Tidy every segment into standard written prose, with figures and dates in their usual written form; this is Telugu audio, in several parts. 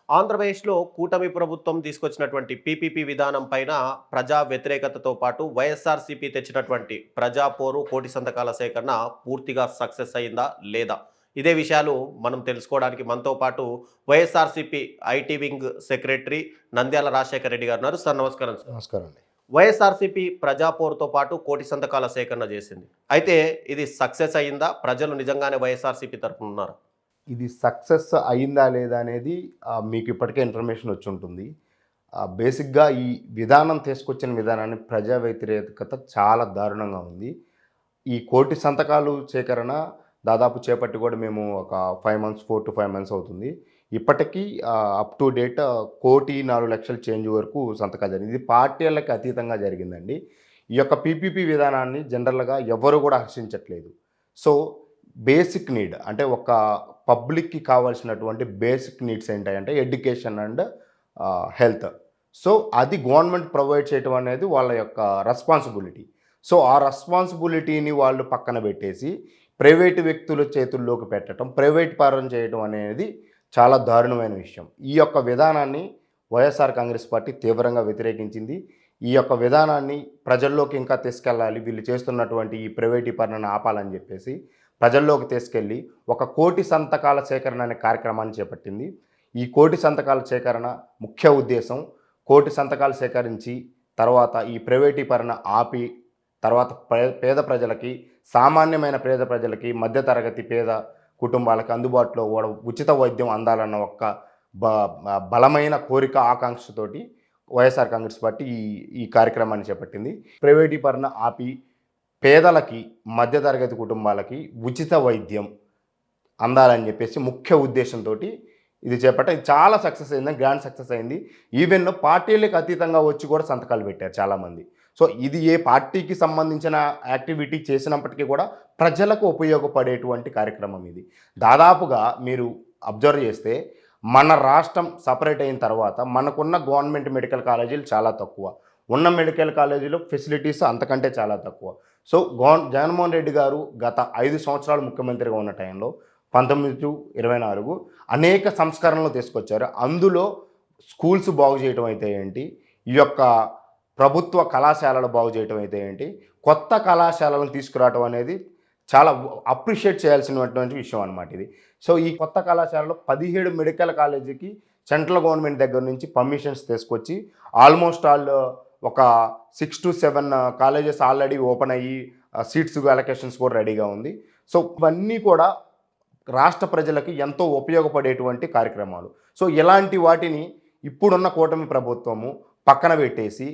ఆంధ్రప్రదేశ్‌లో కూటమి ప్రభుత్వం తీసుకొచ్చినటువంటి పీపీపీ విధానం పైన ప్రజా వ్యతిరేకతతో పాటు వైఎస్ఆర్‌సీపీ తెచ్చినటువంటి ప్రజా పోరు, కోటి సంతకాల సేకరణ పూర్తిగా సక్సెస్ అయిందా? లేదా? ఇదే విషయాలు మనం తెలుసుకోవడానికి మనతో పాటు YSRCP IT wing secretary Nandyal Rajasekhar Reddy గారు ఉన్నారు. సార్ నమస్కారం సార్. నమస్కారం అండి. వైఎస్ఆర్‌సీపీ ప్రజా పోరుతో పాటు కోటి సంతకాల సేకరణ చేసింది. అయితే ఇది సక్సెస్ అయిందా? ప్రజలు నిజంగానే వైఎస్ఆర్‌సీపీ తరపున ఉన్నారా? ఇది సక్సెస్ అయిందా లేదా అనేది మీకు ఇప్పటికే ఇన్ఫర్మేషన్ వచ్చుంటుంది. బేసిక్‌గా ఈ విధానం తీసుకొచ్చిన విధానాన్ని ప్రజా వ్యతిరేకత చాలా దారుణంగా ఉంది. ఈ కోటి సంతకాలు సేకరణ దాదాపు చేపట్టి కూడా మేము ఒక 5 మంత్స్ 4-5 మంత్స్ అవుతుంది. ఇప్పటికీ అప్ టు డేట్ 1,04,00,000 చేంజ్ వరకు సంతకాలు జరిగింది. ఇది పార్టీలకు అతీతంగా జరిగిందండి. ఈ యొక్క పీపీపీ విధానాన్ని జనరల్‌గా ఎవ్వరు కూడా హర్షించట్లేదు. సో, బేసిక్ నీడ్ అంటే ఒక పబ్లిక్‌కి కావాల్సినటువంటి బేసిక్ నీడ్స్ ఏంటంటే ఎడ్యుకేషన్ అండ్ హెల్త్. సో, అది గవర్నమెంట్ ప్రొవైడ్ చేయటం అనేది వాళ్ళ యొక్క రెస్పాన్సిబిలిటీ. సో, ఆ రెస్పాన్సిబిలిటీని వాళ్ళు పక్కన పెట్టేసి ప్రైవేటు వ్యక్తుల చేతుల్లోకి పెట్టడం, ప్రైవేట్ పరం చేయడం అనేది చాలా దారుణమైన విషయం. ఈ యొక్క విధానాన్ని వైఎస్ఆర్ కాంగ్రెస్ పార్టీ తీవ్రంగా వ్యతిరేకించింది. ఈ యొక్క విధానాన్ని ప్రజల్లోకి ఇంకా తీసుకెళ్ళాలి. వీళ్ళు చేస్తున్నటువంటి ఈ ప్రైవేటీకరణను ఆపాలని చెప్పేసి ప్రజల్లోకి తీసుకెళ్ళి ఒక కోటి సంతకాల సేకరణ అనే కార్యక్రమాన్ని చేపట్టింది. ఈ కోటి సంతకాల సేకరణ ముఖ్య ఉద్దేశం కోటి సంతకాలు సేకరించి తర్వాత ఈ ప్రైవేటీకరణ ఆపి తర్వాత పేద ప్రజలకి, సామాన్యమైన పేద ప్రజలకి, మధ్యతరగతి పేద కుటుంబాలకు అందుబాటులో ఉచిత వైద్యం అందాలన్న ఒక్క బలమైన కోరిక ఆకాంక్షతోటి వైఎస్ఆర్ కాంగ్రెస్ పార్టీ ఈ కార్యక్రమాన్ని చేపట్టింది. ప్రైవేటీకరణ ఆపి పేదలకి, మధ్యతరగతి కుటుంబాలకి ఉచిత వైద్యం అందాలని చెప్పేసి ముఖ్య ఉద్దేశంతో ఇది చేపట్టారు. ఇది చాలా సక్సెస్ అయింది, గ్రాండ్ సక్సెస్ అయింది. ఈవెన్ పార్టీలకు అతీతంగా వచ్చి కూడా సంతకాలు పెట్టారు చాలామంది. సో, ఇది ఏ పార్టీకి సంబంధించిన యాక్టివిటీ చేసినప్పటికీ కూడా ప్రజలకు ఉపయోగపడేటువంటి కార్యక్రమం ఇది. దాదాపుగా మీరు అబ్జర్వ్ చేస్తే మన రాష్ట్రం సపరేట్ అయిన తర్వాత మనకున్న గవర్నమెంట్ మెడికల్ కాలేజీలు చాలా తక్కువ. ఉన్న మెడికల్ కాలేజీలో ఫెసిలిటీస్ అంతకంటే చాలా తక్కువ. సో, జగన్మోహన్ రెడ్డి గారు గత 5 సంవత్సరాలు ముఖ్యమంత్రిగా ఉన్న టైంలో 19-24 అనేక సంస్కరణలు తీసుకొచ్చారు. అందులో స్కూల్స్ బాగు చేయటం అయితే ఏంటి, ఈ యొక్క ప్రభుత్వ కళాశాలలు బాగు చేయటం అయితే ఏంటి, కొత్త కళాశాలలను తీసుకురావటం అనేది చాలా అప్రిషియేట్ చేయాల్సినటువంటి విషయం అన్నమాట ఇది. సో, ఈ కొత్త కళాశాలలో 17 మెడికల్ కాలేజీకి సెంట్రల్ గవర్నమెంట్ దగ్గర నుంచి పర్మిషన్స్ తీసుకొచ్చి ఆల్మోస్ట్ ఆల్ ఒక 6-7 కాలేజెస్ ఆల్రెడీ ఓపెన్ అయ్యి సీట్స్ అలొకేషన్స్ కూడా రెడీగా ఉంది. సో, ఇవన్నీ కూడా రాష్ట్ర ప్రజలకి ఎంతో ఉపయోగపడేటువంటి కార్యక్రమాలు. సో, ఇలాంటి వాటిని ఇప్పుడున్న కూటమి ప్రభుత్వము పక్కన పెట్టేసి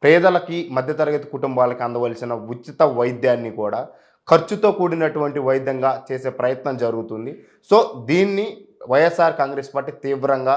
పేదలకి, మధ్యతరగతి కుటుంబాలకి అందవలసిన ఉచిత వైద్యాన్ని కూడా ఖర్చుతో కూడినటువంటి వైద్యంగా చేసే ప్రయత్నం జరుగుతుంది. సో, దీన్ని వైఎస్ఆర్ కాంగ్రెస్ పార్టీ తీవ్రంగా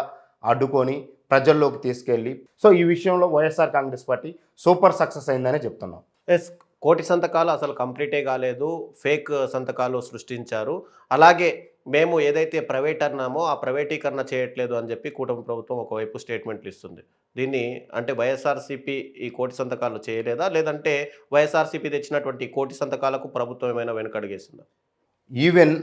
అడ్డుకొని ప్రజల్లోకి తీసుకెళ్ళి సో, ఈ విషయంలో వైఎస్ఆర్ కాంగ్రెస్ పార్టీ సూపర్ సక్సెస్ అయిందనే చెప్తున్నాం. ఎస్. కోటి సంతకాలు అసలు కంప్లీటే కాలేదు. ఫేక్ సంతకాలు సృష్టించారు. అలాగే మేము ఏదైతే ప్రైవేట్ అన్నామో ఆ ప్రైవేటీకరణ చేయట్లేదు అని చెప్పి కూటమి ప్రభుత్వం ఒకవైపు స్టేట్మెంట్లు ఇస్తుంది. దీన్ని అంటే వైఎస్ఆర్‌సీపీ ఈ కోటి సంతకాలు చేయలేదా? లేదంటే వైఎస్ఆర్‌సీపీ తెచ్చినటువంటి కోటి సంతకాలకు ప్రభుత్వం ఏమైనా వెనకడుగేసిందా? ఈవెన్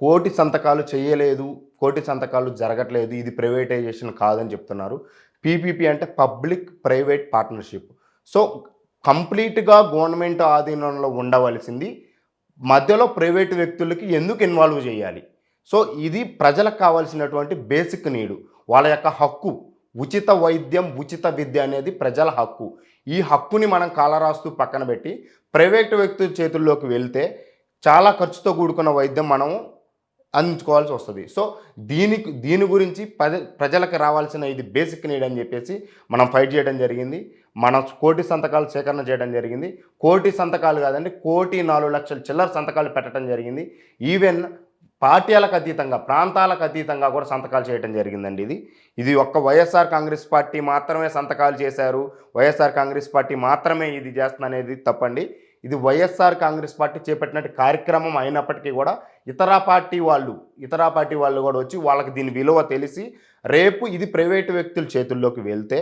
కోటి సంతకాలు చేయలేదు, కోటి సంతకాలు జరగట్లేదు, ఇది ప్రైవేటైజేషన్ కాదని చెప్తున్నారు. పీపీపీ అంటే పబ్లిక్ ప్రైవేట్ పార్ట్నర్‌షిప్. సో, కంప్లీట్‌గా గవర్నమెంట్ ఆధీనంలో ఉండవలసింది మధ్యలో ప్రైవేటు వ్యక్తులకి ఎందుకు ఇన్వాల్వ్ చేయాలి? సో, ఇది ప్రజలకు కావాల్సినటువంటి బేసిక్ నీడు. వాళ్ళ యొక్క హక్కు. ఉచిత వైద్యం, ఉచిత విద్య అనేది ప్రజల హక్కు. ఈ హక్కుని మనం కాలరాస్తూ పక్కన పెట్టి ప్రైవేటు వ్యక్తుల చేతుల్లోకి వెళ్తే చాలా ఖర్చుతో కూడుకున్న వైద్యం మనం అందించుకోవాల్సి వస్తుంది. సో, దీని గురించి ప్రజలకు రావాల్సిన ఇది బేసిక్ నీడ్ అని చెప్పేసి మనం ఫైట్ చేయడం జరిగింది. మనం కోటి సంతకాలు సేకరణ చేయడం జరిగింది. కోటి సంతకాలు కాదండి, 1,04,00,000 చిల్లర సంతకాలు పెట్టడం జరిగింది. ఈవెన్ పార్టీలకు అతీతంగా, ప్రాంతాలకు అతీతంగా కూడా సంతకాలు చేయడం జరిగిందండి. ఇది ఒక్క వైఎస్ఆర్ కాంగ్రెస్ పార్టీ మాత్రమే సంతకాలు చేశారు, వైఎస్ఆర్ కాంగ్రెస్ పార్టీ మాత్రమే ఇది చేస్తుంది అనేది తప్పండి. ఇది వైఎస్ఆర్ కాంగ్రెస్ పార్టీ చేపట్టినట్టు కార్యక్రమం అయినప్పటికీ కూడా ఇతర పార్టీ వాళ్ళు కూడా వచ్చి వాళ్ళకి దీని విలువ తెలిసి రేపు ఇది ప్రైవేటు వ్యక్తుల చేతుల్లోకి వెళ్తే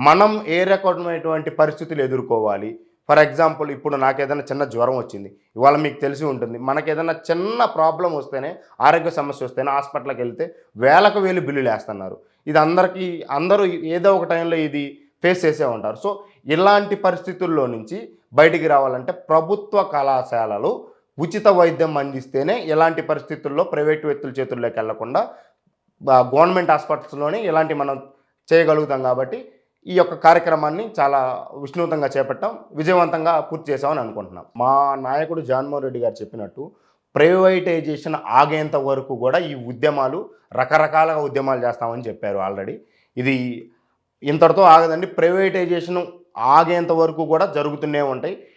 మనం ఏ రకమైనటువంటి పరిస్థితులు ఎదుర్కోవాలి, ఫర్ ఎగ్జాంపుల్ ఇప్పుడు నాకు ఏదైనా చిన్న జ్వరం వచ్చింది, ఇవాళ మీకు తెలిసి ఉంటుంది, మనకి ఏదైనా చిన్న ప్రాబ్లం వస్తేనే, ఆరోగ్య సమస్య వస్తేనే హాస్పిటల్కి వెళ్తే వేలకు వేలు బిల్లులు వేస్తున్నారు. ఇది అందరూ ఏదో ఒక టైంలో ఇది ఫేస్ చేసే ఉంటారు. సో ఇలాంటి పరిస్థితుల్లో నుంచి బయటికి రావాలంటే ప్రభుత్వ కళాశాలలు ఉచిత వైద్యం అందిస్తేనే ఇలాంటి పరిస్థితుల్లో ప్రైవేటు వ్యక్తుల చేతుల్లోకి వెళ్లకుండా గవర్నమెంట్ హాస్పిటల్స్లోనే ఇలాంటి మనం చేయగలుగుతాం. కాబట్టి ఈ యొక్క కార్యక్రమాన్ని చాలా విస్తృతంగా చేపట్టాం, విజయవంతంగా పూర్తి చేసామని అనుకుంటున్నాం. మా నాయకుడు జగన్మోహన్ రెడ్డి గారు చెప్పినట్టు ప్రైవేటైజేషన్ ఆగేంత వరకు కూడా ఈ ఉద్యమాలు రకరకాలుగా ఉద్యమాలు చేస్తామని చెప్పారు ఆల్రెడీ. ఇది ఇంతటితో ఆగదండి, ప్రైవేటైజేషన్ ఆగేంత వరకు కూడా జరుగుతూనే ఉంటాయి.